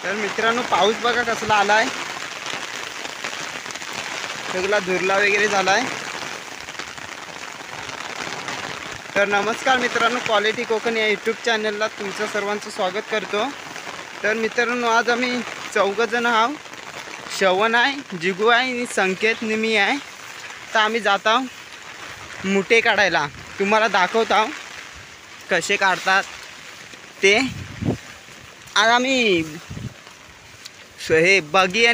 तर मित्रांनो पाऊस बघा कसला आलाय, सगळा धुरला वगैरे झालाय। तर नमस्कार मित्रांनो, क्वालिटी कोकण या यूट्यूब चॅनलला तुमचं सर्वांचं स्वागत करतो। तर मित्रांनो आज आम्ही 4 जण आहोत, श्रवण आहे, जिगू आहे आणि संकेत निमी आहे। तर आम्ही जात आहोत मुठे काढायला, तुम्हाला दाखवत आहोत कसे काढतात ते। आज आम्ही हे बगी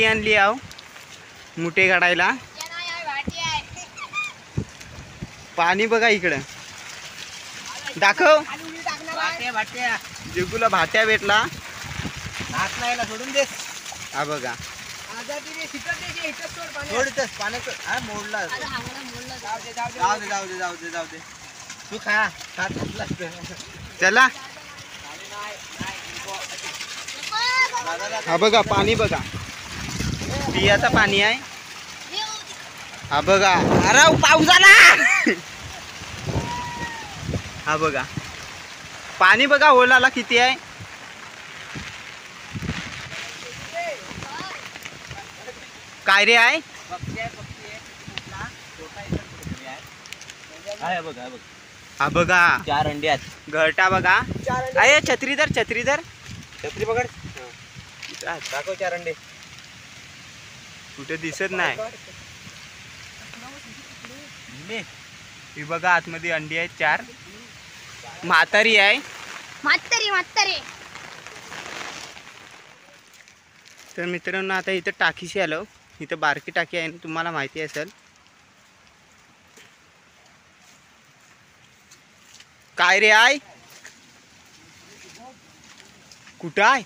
आणली आहो मुठे काढायला। पाणी बघा इकडं, दाखव जिगूला भाट्या भेटला, सोडून दे। हा बघा जाऊ दे तू खा चला। हा बघा पाणी बघा, पियाचं पाणी आहे। हा बघा, अरे पाऊस आला। हा बघा पाणी बघा ओलाला किती आहे। काय रे आहे, हा बघा 4 अंडे आहेत। घरटा बघा, आहे छत्रीधर छत्री पकड, दाखव 4 अंडे। कुठे दिसत नाही, ही बघा आतमध्ये अंडी आहेत 4। म्हातारी आहे, म्हातारी तर मित्रांनो आता इथं टाकीशी आलो, इथं बारकी टाकी आहे, तुम्हाला माहिती असेल। काय रे आहे, कुठं आहे,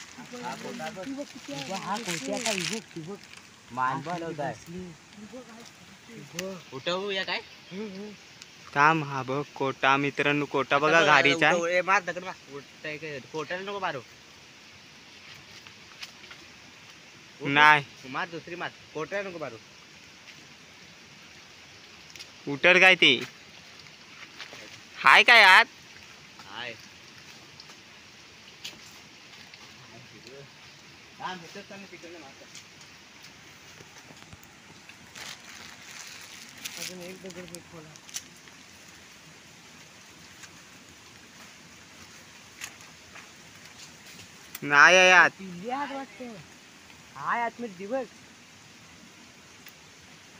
काम। हा बघ कोटा मित्रांनो, कोटा बघा घारीचा आहे। नको मारू, नाही मार दुसरी मार, कोटा नको मारू। उटर काय ते हाय काय आत, हाय अजून एक दगड खोला। नाही आहे आत, वाटतं हाय आतमध्ये दिवस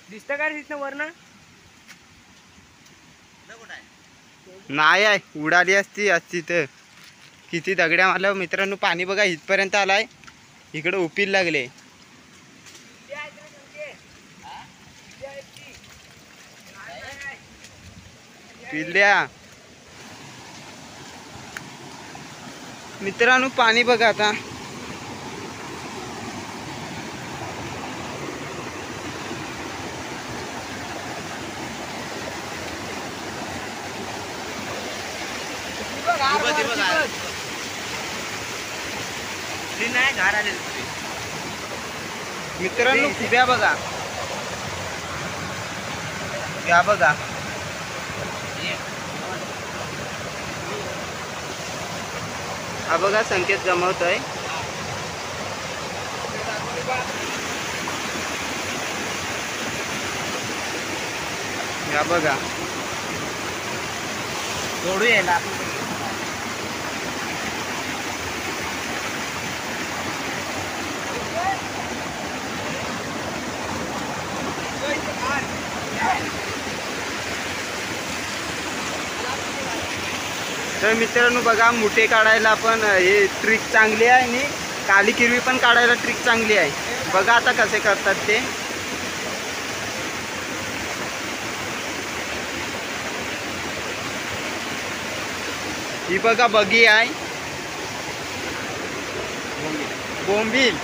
दिसतं का तिथनं वरनं? नाही आहे, उडाली असती तर किती दगड्या मारल्या। मित्रांनो पाणी बघा इथपर्यंत आलाय, इकडे उपील लागले। पिल्ल्या मित्रांनो पाणी बघा आता, नाही घार आले मित्रांनो खुब्या बघा, या बघा हा बघा संकेत जमवतोय। या बघा जोडू यायला तर मित्रांनो बघा मुठे काढायला पण हे ट्रिक चांगली आहे आणि काली किरवी पण काढायला ट्रिक चांगली आहे। बघा आता कसे करतात ते। ही बघा बगी आहे, बोंबील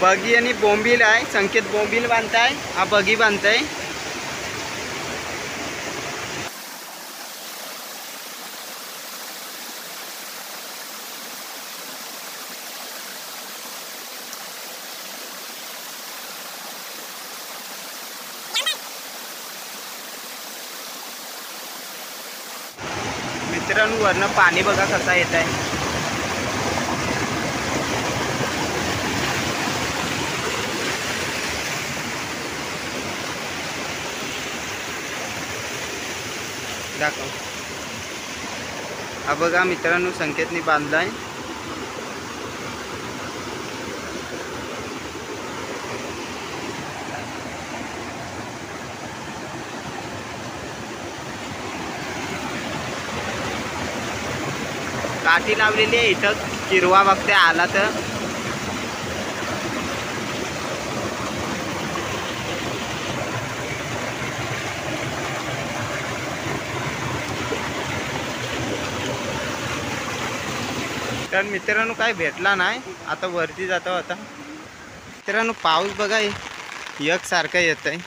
बगी आणि बोंबील आहे। संकेत बोंबील बांधताय, हा बगी बांधताय। मित्रांनो वरनं पाणी बघा कसा येत आहे. दाखव. हा बघा मित्रांनो संकेतनी बांधलाय. काठी लावलेली आहे इथं, किरवा बघते आला तर. तर मित्रांनो काय भेटला नाही, आता वरती जातो. आता मित्रांनो पाऊस बघा एक सारखा येत आहे.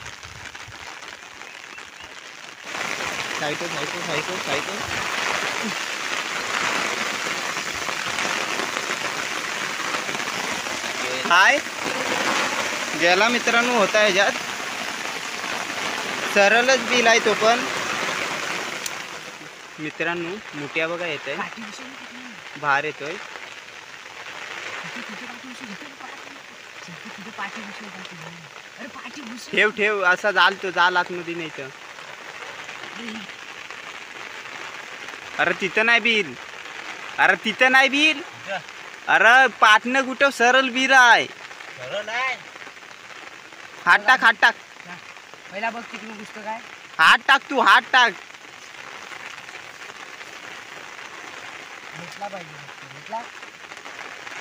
सायकल सायकल सायकल सायकल हाय गेला मित्रांनो. होता ह्याच्यात सरळच बिल आहे तो पण. मित्रांनो मुठ्या बघा येत आहे, बाहेर येतोय. ठेव ठेव असा जाल तो, जाल आतमध्ये नाही तर. अरे तिथं नाही बिल, अरे तिथं नाही बिल. अरे पाटणं कुठं सरळ बिल आहे. हात टाक हात टाक. पहिला बघ किती पुस्तक आहे. हात टाक तू, हात टाक. भेटला पाहिजे. भेटला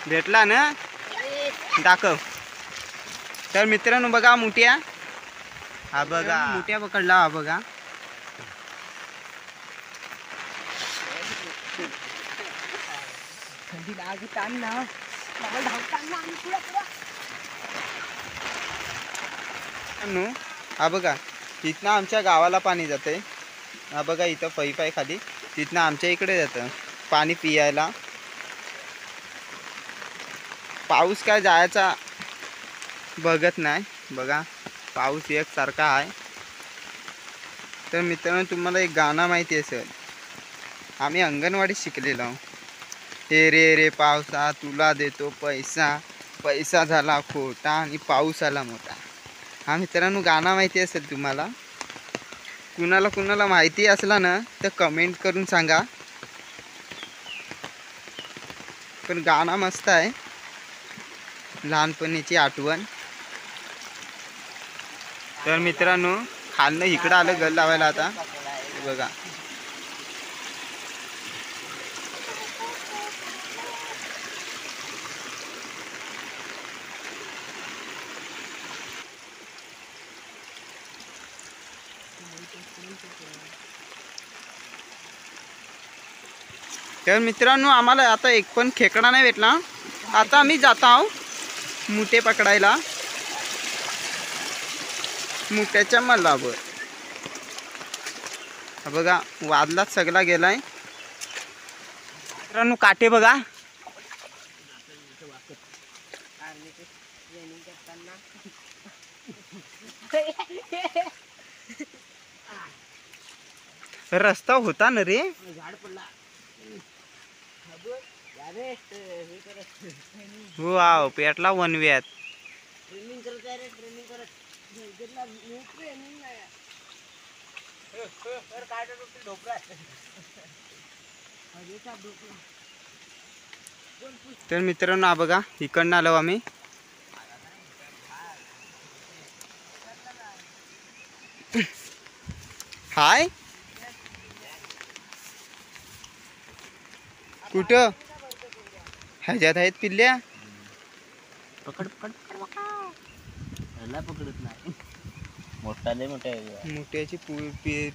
भेटला ना, दाखव. तर मित्रांनो बघा मुठ्या, हा बघा मुठ्या पकडला. हा बघा थंडी लाग ताण ना, डबल धावताना ना आणि पुढे पुढे. हा बघा तिथनं आमच्या गावाला पाणी जाते. हा बघा इथं पाईप आहे खाली, तिथनं आमच्या इकडे जातं पाणी पियायला. पाऊस काय जायचा बघत नाही. बघा पाऊस एकसारखा आहे. तर मित्रांनो तुम्हाला एक गाणं माहिती असेल, आम्ही अंगणवाडीत शिकलेलो. हे रे रे पावसा तुला देतो पैसा, पैसा झाला खोटा आणि पाऊस आला मोठा. हा मित्रांनो गाणं माहिती असेल तुम्हाला. कुणाला कुणाला माहिती असला ना तर कमेंट करून सांगा. पण गाणं मस्त आहे, लहानपणीची आठवण. तर मित्रांनो खालनं इकडं आलं गल लावायला. आता बघा तर मित्रांनो आम्हाला आता एक पण खेकडा नाही भेटला. आता आम्ही जात आहोत मुठे पकडायला, मुठ्याच्या मल्लावर. बघा वादलाच सगळा गेलाय. मित्रांनो काटे बघा. रस्ता होता ना रे. झाड पडला. वाव पेटला वनव्यात. ट्रेनिंग करत आहे रे, ट्रेनिंग करत. ट्रेनिंग नाही. काय ढोकळा तर मित्रांनो हा बघा इकडनं आलो आम्ही. हाय कुठं ह्याच्यात आहेत पिल्ल्या. पकड पकड पकड पकडत नाही. मोठा लय मोठा आहे. मोठ्याची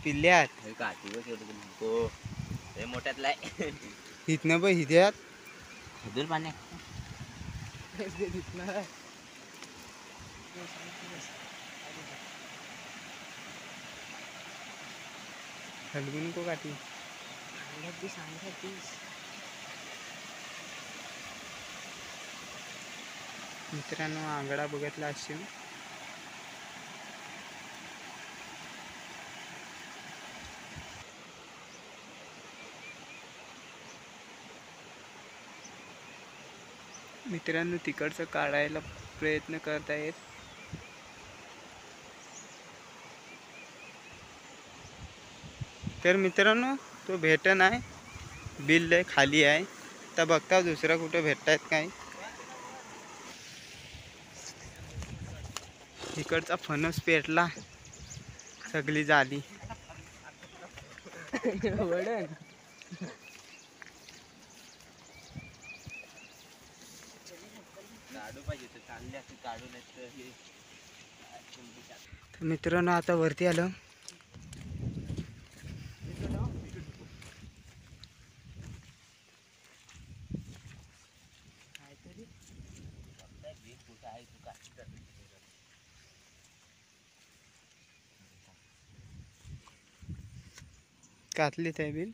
पिल्ल्या आहेत. काठी नको लय मोठ्यातला आहे. इथनं बघ हिच्यात दूर पाणी. हलवू नको काठी. मित्रांनो आंगडा बघितला असेल. मित्रांनो तिकडचं काढायला प्रयत्न करत आहेत. तर मित्रांनो तो भेट नाही, बिल लय खाली आहे. तर बघता दुसरा कुठे भेटतायत काय. इकडचा फणस पेटला, सगळी झाली. वडण काढू पाहिजे तर चांगली असते, काढू नाही तर हे तर मित्रांनो आता वरती आलं. कुठं आहे तू काय कातली आहे बिल.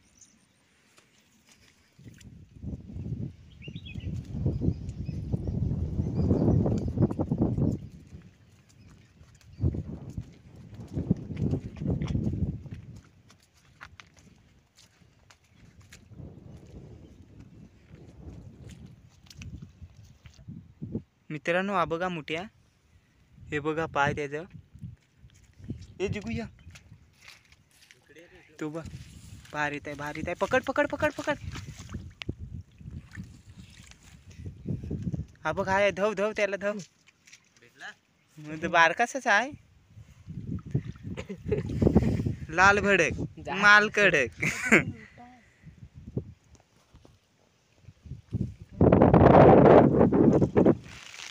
मित्रांनो हा बघा मुठ्या, हे बघा पाय त्याचं. हे जिगूया तू बघ, भारीत आहे भारीत आहे. पकड पकड पकड पकड. हा बघ हाय, धव धव त्याला धव. भेटला बारकासच आहे, लाल भडक माल कडक.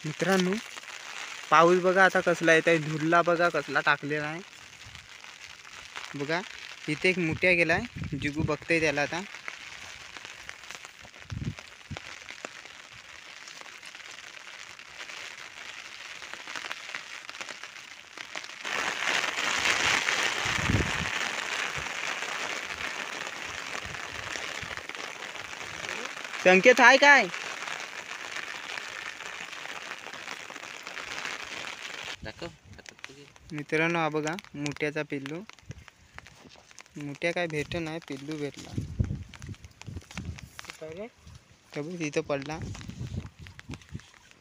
मित्रांनो पाऊस बघा आता कसला येत आहे, धुरला बघा कसला टाकलेला आहे. बघा इथे एक मुठ्या गेलाय, जिगू बघतोय त्याला आता. संकेत आहे काय. दाखव मित्रांनो हा बघा मुठ्याचा पिल्लू. मुठ्या काय भेट नाही, पिल्लू भेटला. तर बघ तिथं पडला.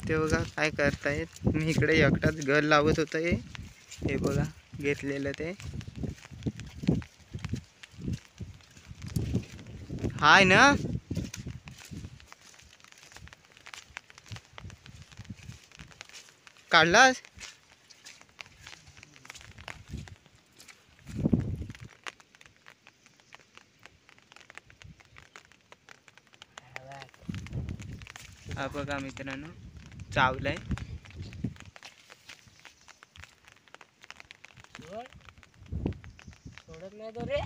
ते बघा काय करतायत. मी इकडे एकटाच घर लावत होतं. हे बघा घेतलेलं ते हाय ना. काढलास. हा बघा मित्रांनो चावलाय. सोडत नाही तो रे.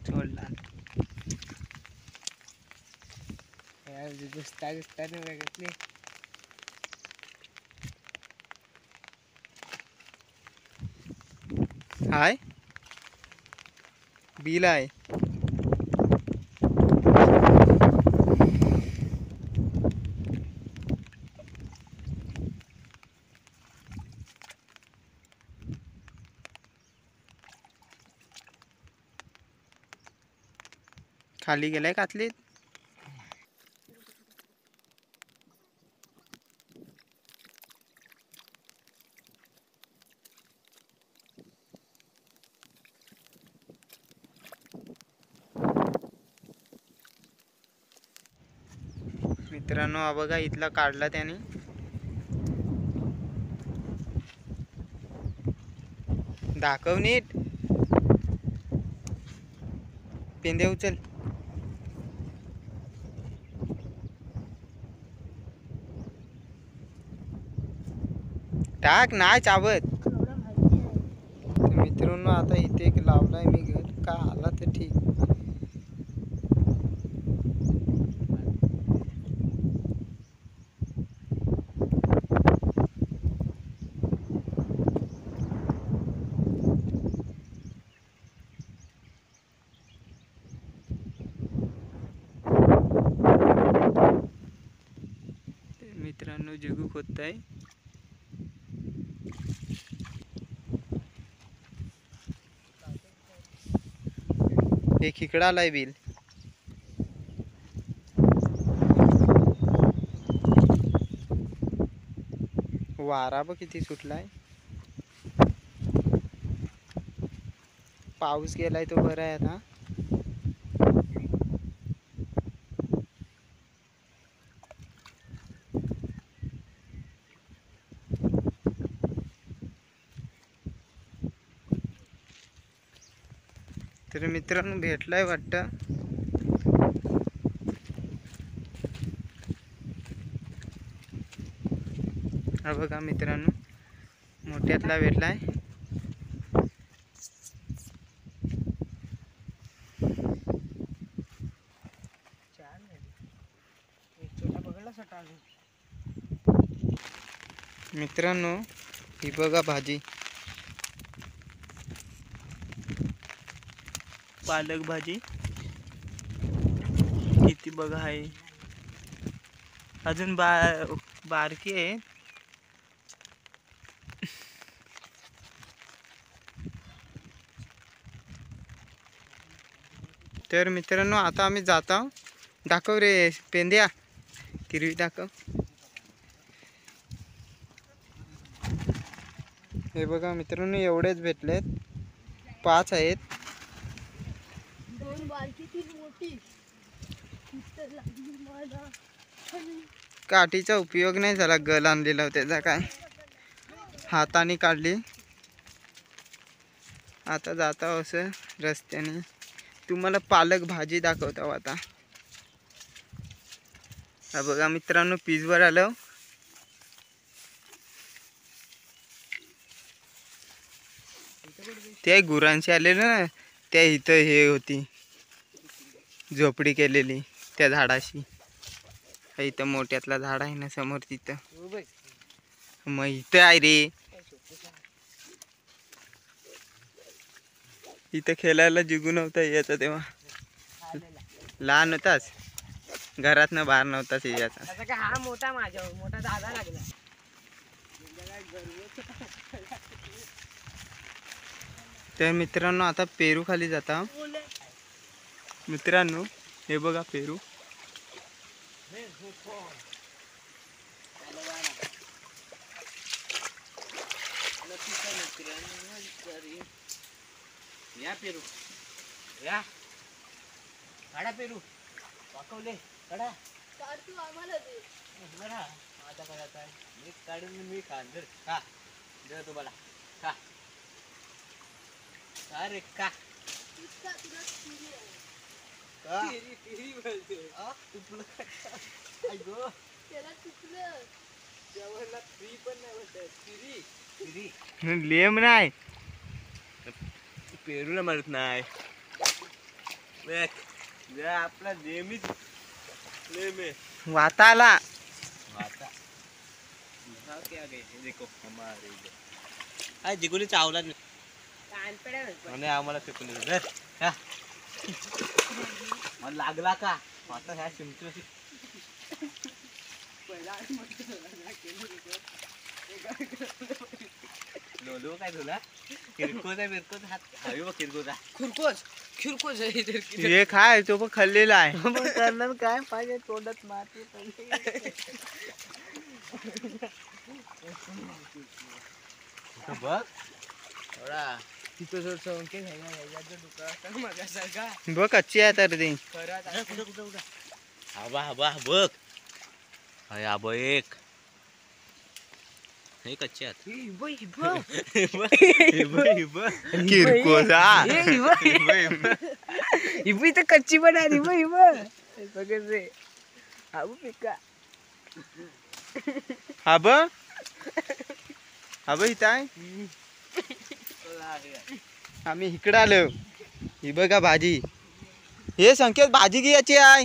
सोडला. गुस्ता गुस्ता नाही बघितली. हाय बिल आहे. खाली गेलाय कातलीत. मित्रांनो हा बघा इथला काढला त्याने. दाखव नीट. पेंदे उचल. टाक नाही चावत. तर मित्रांनो आता इथे एक लावलाय मी घर. का आला तर ठीक. मित्रांनो जिगू खोदताय. एक इकडं आलाय बिल. वारा बघ किती सुटलाय. पाऊस गेलाय तो बरा आहे आता. तर मित्रांनो भेटलाय वाटतं. हा बघा मित्रांनो मोठ्यातला भेटलाय. मित्रांनो ही बघा भाजी, पालक भाजी किती बघा आहे. अजून बारकी आहे. तर मित्रांनो आता आम्ही जात आहोत. दाखव रे पेंद्या, किरवी दाखव. हे बघा मित्रांनो एवढेच भेटलेत. 5 आहेत. 2 बारकी 3 मोठी. इथं लागली मला. काठीचा उपयोग नाही झाला. गल आणलेला होता त्याचा काय हाताने काढली. आता जाता असं रस्त्याने तुम्हाला पालक भाजी दाखवतो आता. हा बघा मित्रांनो पिजवर आलो. ते गुरांशी आलेलं ना, त्या इथं हे होती झोपडी केलेली त्या झाडाशी. इथं मोठ्यातला झाड आहे ना समोर तिथं. मग इथं आहे रे. इथं खेळायला जिगू नव्हता यायचा तेव्हा. लहान होताच, घरातनं बाहेर नव्हताच यायचा. हा मोठा माझ्या मोठा दादा लागला. तर मित्रांनो आता पेरू खाली जाता. मित्रांनो हे बघा पेरू. या पेरू या काढा पेरू वाकवले काढा. तर तू आम्हाला दे. बरा आता काढायचा मी काढून मी खा जर खा जर तुम्हाला खा अरे का इतका तुला किरी आहे. किरी बोलते तुपलं अगो त्याला चुकलं. जेवणला फ्री पण नाही बोलत. किरी लेम नाही पेरूला मारत नाही. आपला नेहमीच लेम आहे. वाताला आता क्या गए देखो हमारे इधर जिगुली चावला नाही आम्हाला फेकून दिलं धर का मला लागला का आता ह्या चिमची लोलो काय तुला किरकोचा बिरकोचा हात हवी बघ किरकोचा खिरकोच आहे इधर. हे खाय तो पण खाल्लेला आहे. मग करणार काय पाहिजे तोंडात माती पडली. बघ एवढा तिथं जर संख्या ह्याच्या दुकानात माझ्यासारखा बघ कच्ची आहे तर ती. खरंच कुठं आबा आबा बघ हाय आबा एक हे कच्चे आहेत किरकोचा हिबी तर कच्ची पण आहे बघ रे. आबू पिका आब आब इथं आहे. आम्ही इकडं आलो. ही बघा भाजी. हे संकेत भाजी घ्यायची आहे.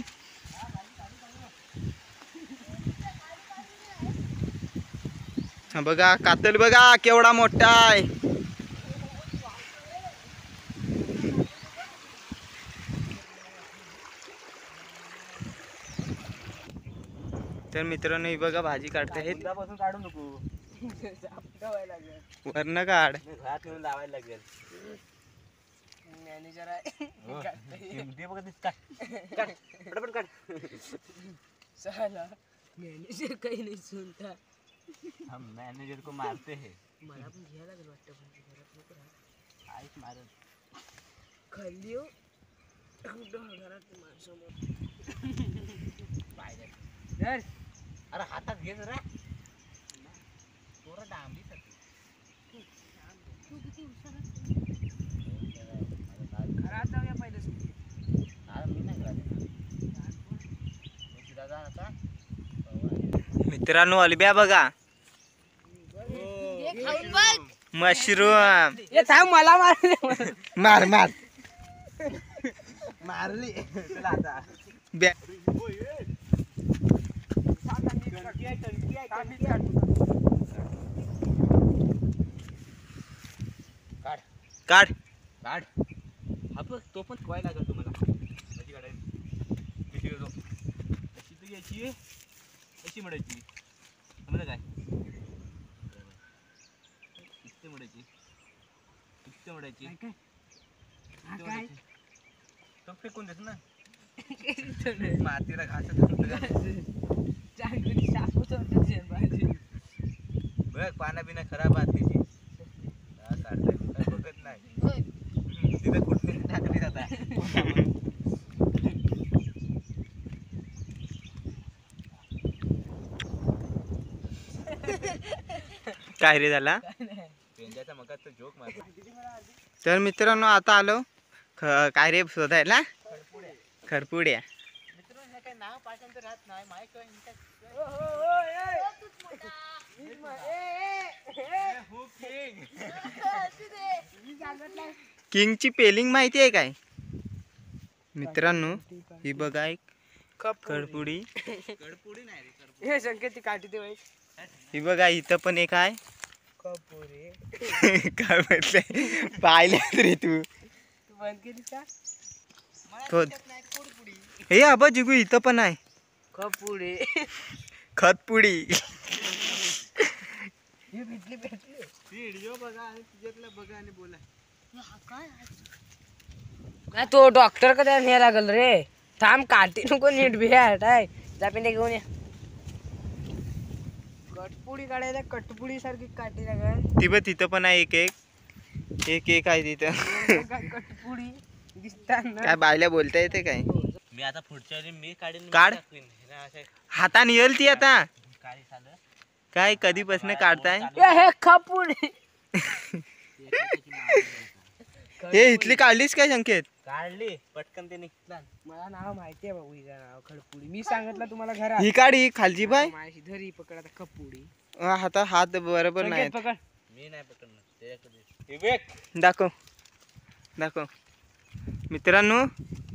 हा बघा कातल बघा केवढा मोठा आहे. तर मित्रांनो ही बघा भाजी काढतायत. काढू नको वरनं काढ. घरात येऊन लावायला लागेल. मॅनेजर आहे. दे बघ पटपट काढ साला मॅनेजर काही नाही सुनता. हम मॅनेजर को मारते है. मला पण घ्यायला लागेल वाटतं पण ते घरात नको राहत. आईच मारत. खाली हो घरात माणसामोर पाहिजे धर. अरे हातात घे जरा. पोरं डांबली सगळी. तू किती हुशार घरात जाऊया पहिले. मी नाही घरात. मित्रांनो अलब्या बघा खाऊन बघ. मशरूम हे थांब मला मार. मार मार मारली चला आता काढ काढ. हा बघ तो पण काय लागेल तुम्हाला. कशी काढायची कशी घेतो. अशी तर घ्यायची अशी म्हणायची. समजा काय इथे म्हणायची इथे म्हणायची. काय तो फेकून देत ना. मातीला घासत बघ. पाना बिना खराब आत त्याची काढताय बघत नाही. तिथे कुठे टाकली जातात. काय रे झाला. पेंड्याचा मगात तर जोक मारला. तर मित्रांनो आता आलो काय रे शोधायला खरपुड्या. मित्रांनो हे काय नाव पाठांतर राहत नाही. माय काय किंगची पेलिंग माहिती आहे काय मित्रांनो. ही बघा एक खरपुडी. कडपुडी नाही रे. हे संकेत काठी ते ही बघा इथं पण एक आहे. कपुरे काय म्हटलंय पाहिलं रे तू. तू बंद केलीस का. शोध. हे आबा जिगू इथं पण आहे कपुरे खतपुडी. हे भेटली व्हिडिओ बघा आणि तुझ्यातला बघा आणि बोला. काय तो डॉक्टर कधी न्याय लागल रे. थांब काठी नको नीट भेट आहे. जा पेंडे घेऊन या. कटपुडी काढायला कटपुडी सारखी काठी लागल. ती बघ तिथं पण आहे एक एक एक एक आहे तिथं. कटपुडी दिसताना काय बायला बोलता येते काय. मी आता पुढच्या वेळी मी काढीन. काढ. हाताने येईल ती आता. काळी झालं. काय कधीपासून काढताय. हे खपुडी हे इथली काढलीस काय संकेत. काढली पटकन ते निघला. मला नाव माहिती आहे भाऊ. हिचं नाव खडपुडी. मी सांगितलं तुम्हाला घरात. ही काढी खालची बाय. माझी धरी पकड आता खपुडी. हाता हात बरोबर नाही. संकेत पकड. मी नाही पकडणार त्याच्याकडे. दाखव दाखव मित्रांनो.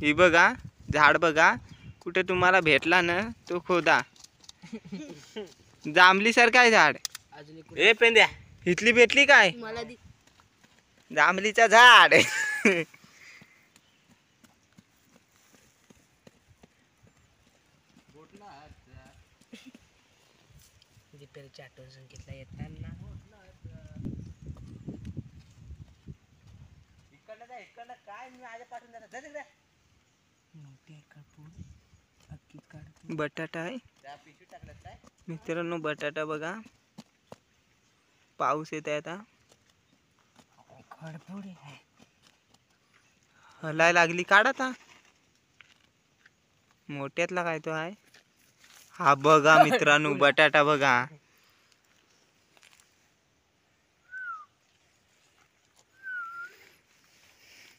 ही बघा झाड बघा. कुठे तुम्हाला भेटला ना तो खोदा. जांभली सारखं आहे झाड. अजून एक ए पेंद्या. इथली भेटली काय मला दे. जांभलीचा झाड. दीपेरच्या आठवण संकेतला येताना इकडनं काय मी माझ्या पाठवून देणार. मोठी खडपुडी अक्कीच काढ. बटाटा आहे त्या पिशवी टाकल्यात काय. मित्रांनो. बटाटा बघा. पाऊस येत आहे आता. खडपुडी आहे. हलाय लागली. काढ आता. मोठ्यातला काय तो आहे. हा बघा मित्रांनो बटाटा बघा.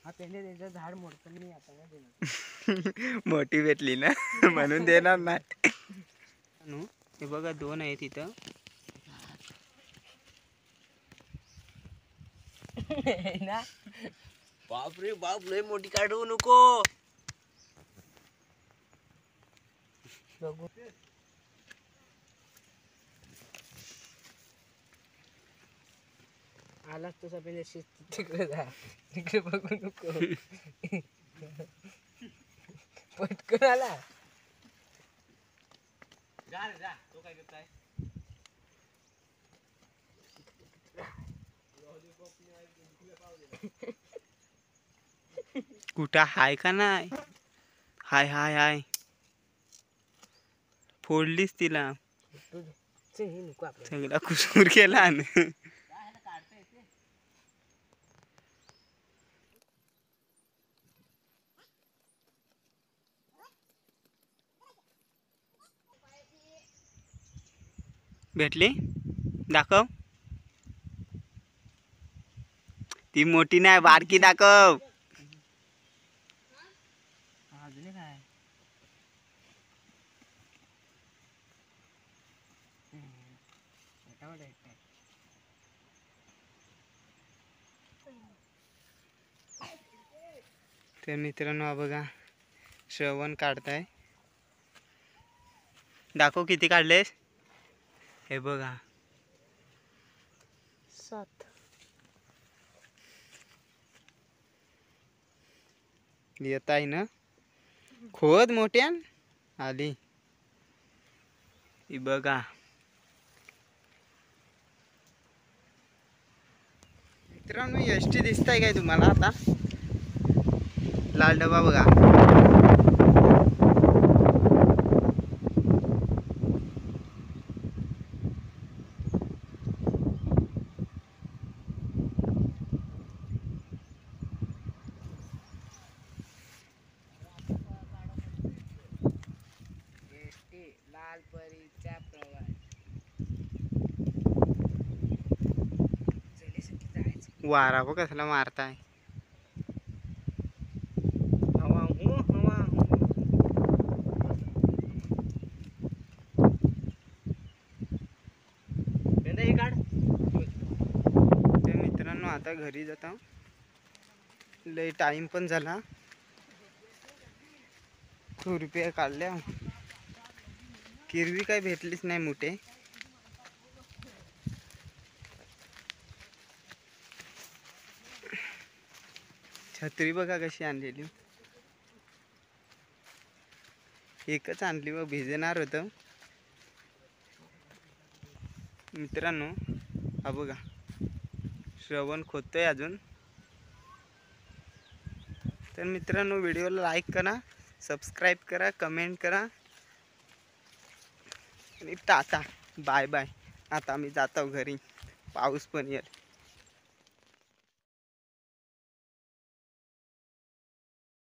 हा पेंडे त्याचं झाड मोडतं मी आता नाही देणार. मोठी भेटली ना म्हणून देणार नाही. हे बघा 2 आहेत इथं. ना बाप रे बाप लय मोठी काढू नको. बघू. आलाच तसा पेंडे तिकडे जा. तिकडे बघू नको. पटकन आला. जा रे जा. तो काय करताय. कुठं हाय का नाही. हाय हाय हाय. फोडलीस तिला. चल, हे नको आपल्याला. सगळा कुसूर केला ना. भेटली दाखव. ती मोठी नाही बारकी दाखव. अजून काय तर मित्रांनो हा बघा श्रवण काढताय. दाखव किती काढलेस. हे बघा 7. येत आहे ना. खोद मोठ्यान आली. ही बघा मित्रांनो एस टी दिसताय काय तुम्हाला आता. लाल डबा बघा. लाल परीचा प्रवास. वारा बघ कसला मारताय. हवा हो हवा हो. हे काढ. तर मित्रांनो आता घरी जाता. लय टाइम पण झाला. रुपये काढल्या. किरवी काय भेटलीच नाही मोठे. छत्री बघा कशी आणलेली. एकच आणली व भिजणार होतं. मित्रांनो हा बघा श्रवण खोदतोय अजून. तर मित्रांनो व्हिडिओला लाईक करा, सबस्क्राईब करा, कमेंट करा आणि टाटा बाय बाय. आता आम्ही जातो घरी. पाऊस पण येईल.